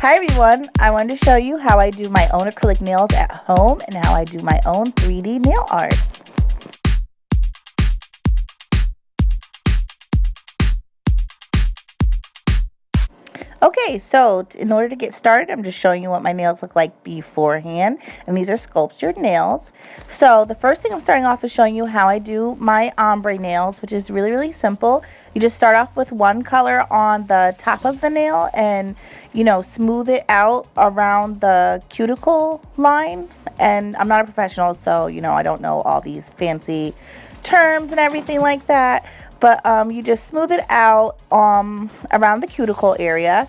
Hi everyone, I wanted to show you how I do my own acrylic nails at home and how I do my own 3D nail art. Okay, so in order to get started, I'm just showing you what my nails look like beforehand, and these are sculptured nails. So the first thing I'm starting off is showing you how I do my ombre nails, which is really simple. You just start off with one color on the top of the nail and, smooth it out around the cuticle line. And I'm not a professional, so, I don't know all these fancy terms and everything like that. But you just smooth it out around the cuticle area.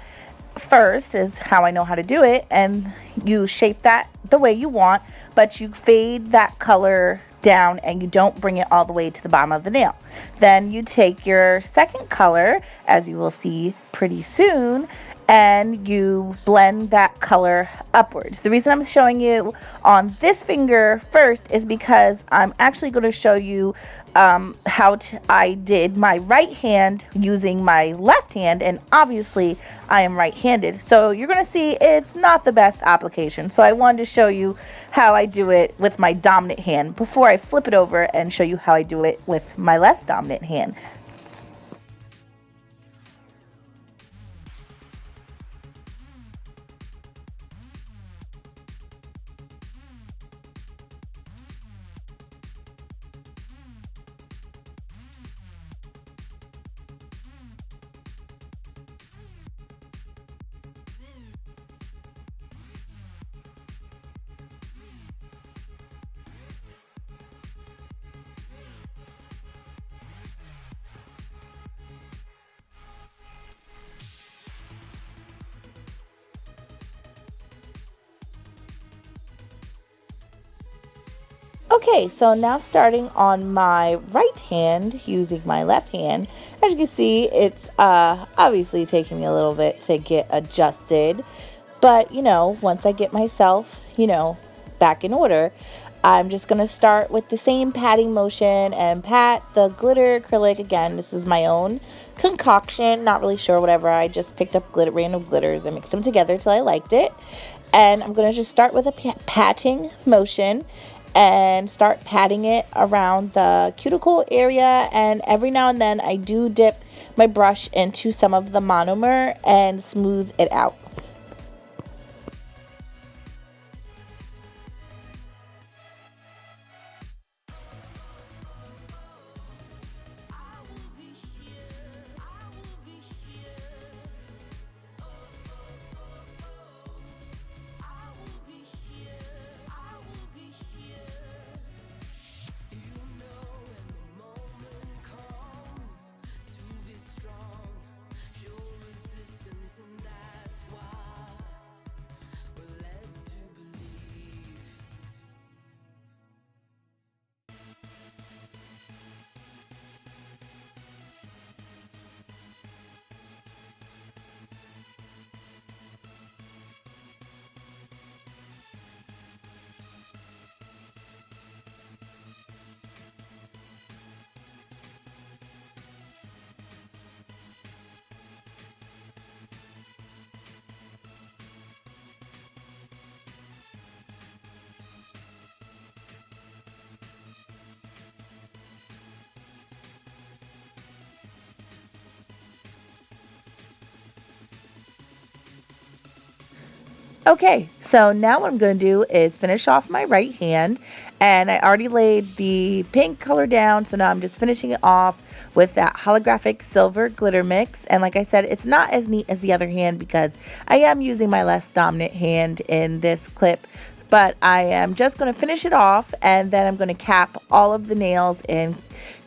First is how I know how to do it, and you shape that the way you want, but you fade that color down and you don't bring it all the way to the bottom of the nail. Then you take your second color, as you will see pretty soon, and you blend that color upwards. The reason I'm showing you on this finger first is because I'm actually going to show you how I did my right hand using my left hand, and obviously I am right-handed, so you're going to see it's not the best application. So I wanted to show you how I do it with my dominant hand before I flip it over and show you how I do it with my less dominant hand. Okay, so now starting on my right hand using my left hand, as you can see, it's obviously taking me a little bit to get adjusted, but once I get myself, back in order, I'm just going to start with the same patting motion and pat the glitter acrylic. Again, this is my own concoction, not really sure, whatever. I just picked up random glitters and mixed them together till I liked it. And I'm going to just start with a patting motion and start patting it around the cuticle area, and every now and then I do dip my brush into some of the monomer and smooth it out. Okay, so now what I'm going to do is finish off my right hand, and I already laid the pink color down, so now I'm just finishing it off with that holographic silver glitter mix. And like I said, it's not as neat as the other hand because I am using my less dominant hand in this clip, but I am just going to finish it off, and then I'm going to cap all of the nails in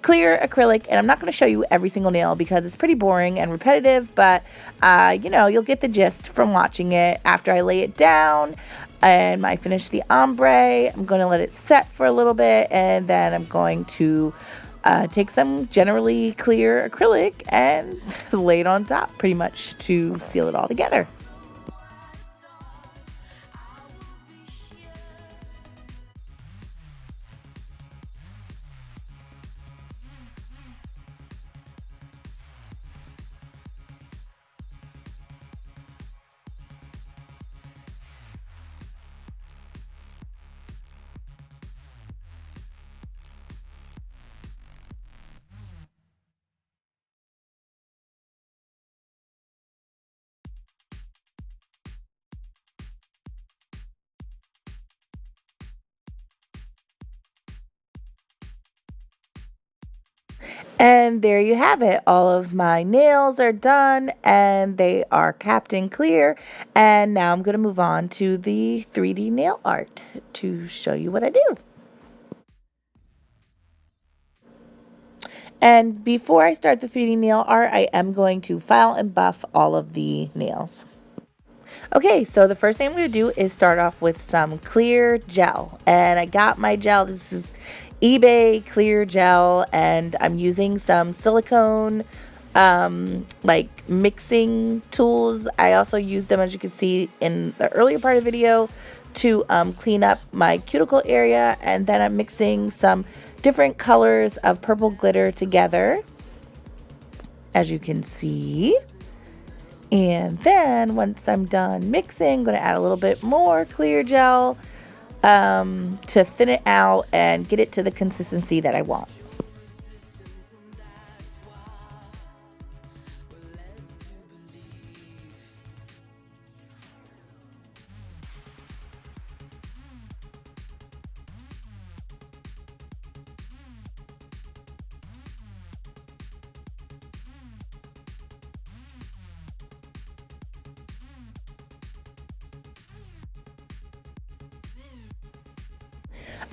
clear acrylic. And I'm not going to show you every single nail because it's pretty boring and repetitive, but you'll get the gist from watching it. After I lay it down and I finish the ombre, I'm going to let it set for a little bit, and then I'm going to take some generally clear acrylic and lay it on top pretty much to seal it all together. And there you have it. All of my nails are done and they are capped and clear. And now I'm going to move on to the 3D nail art to show you what I do. And before I start the 3D nail art, I am going to file and buff all of the nails. Okay, so the first thing I'm going to do is start off with some clear gel. And I got my gel. This is eBay clear gel, and I'm using some silicone like mixing tools. I also use them, as you can see in the earlier part of the video, to clean up my cuticle area. And then I'm mixing some different colors of purple glitter together, as you can see. And then once I'm done mixing, I'm going to add a little bit more clear gel to thin it out and get it to the consistency that I want.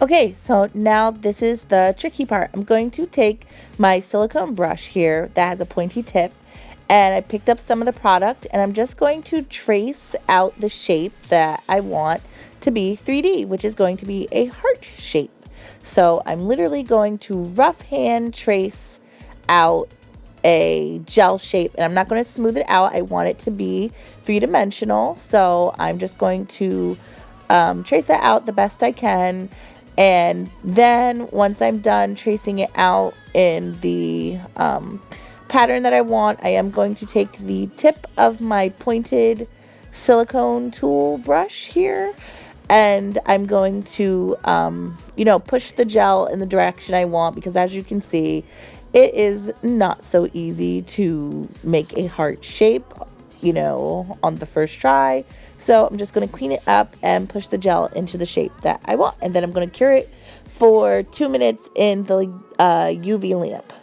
Okay, so now this is the tricky part. I'm going to take my silicone brush here that has a pointy tip, and I picked up some of the product, and I'm just going to trace out the shape that I want to be 3D, which is going to be a heart shape. So I'm literally going to rough hand trace out a gel shape, and I'm not going to smooth it out. I want it to be three-dimensional, so I'm just going to trace that out the best I can. And then once I'm done tracing it out in the pattern that I want, I am going to take the tip of my pointed silicone tool brush here, and I'm going to, push the gel in the direction I want, because as you can see, it is not so easy to make a heart shape, on the first try. So I'm just going to clean it up and push the gel into the shape that I want. And then I'm going to cure it for 2 minutes in the UV lamp.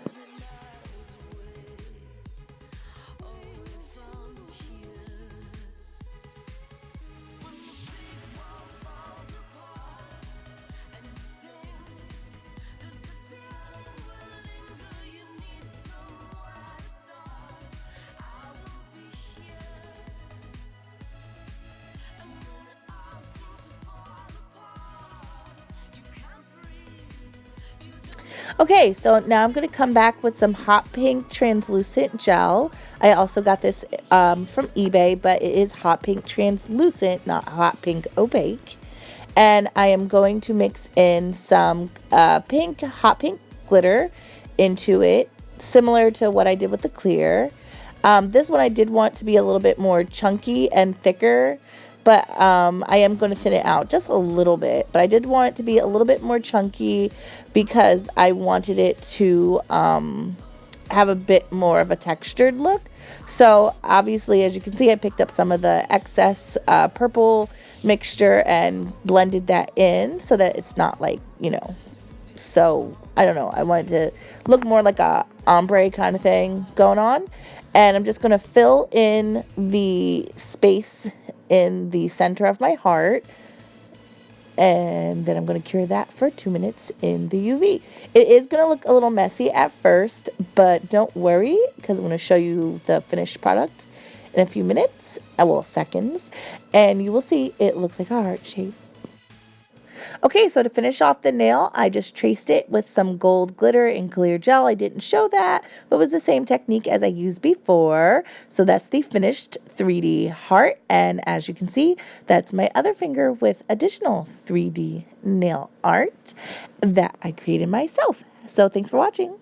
Okay, so now I'm going to come back with some hot pink translucent gel. I also got this from eBay, but it is hot pink translucent, not hot pink opaque. And I am going to mix in some hot pink glitter into it, similar to what I did with the clear. This one I did want to be a little bit more chunky and thicker, but I am going to thin it out just a little bit. But I did want it to be a little bit more chunky because I wanted it to have a bit more of a textured look. So obviously, as you can see, I picked up some of the excess purple mixture and blended that in so that it's not like, so I don't know. I wanted to look more like a ombre kind of thing going on. And I'm just going to fill in the space in the center of my heart. And then I'm going to cure that for 2 minutes in the UV. It is going to look a little messy at first, but don't worry, because I'm going to show you the finished product in a few minutes, well, seconds, and you will see it looks like a heart shape. Okay, so to finish off the nail, I just traced it with some gold glitter and clear gel. I didn't show that, but it was the same technique as I used before. So that's the finished 3D heart. And as you can see, that's my other finger with additional 3D nail art that I created myself. So thanks for watching.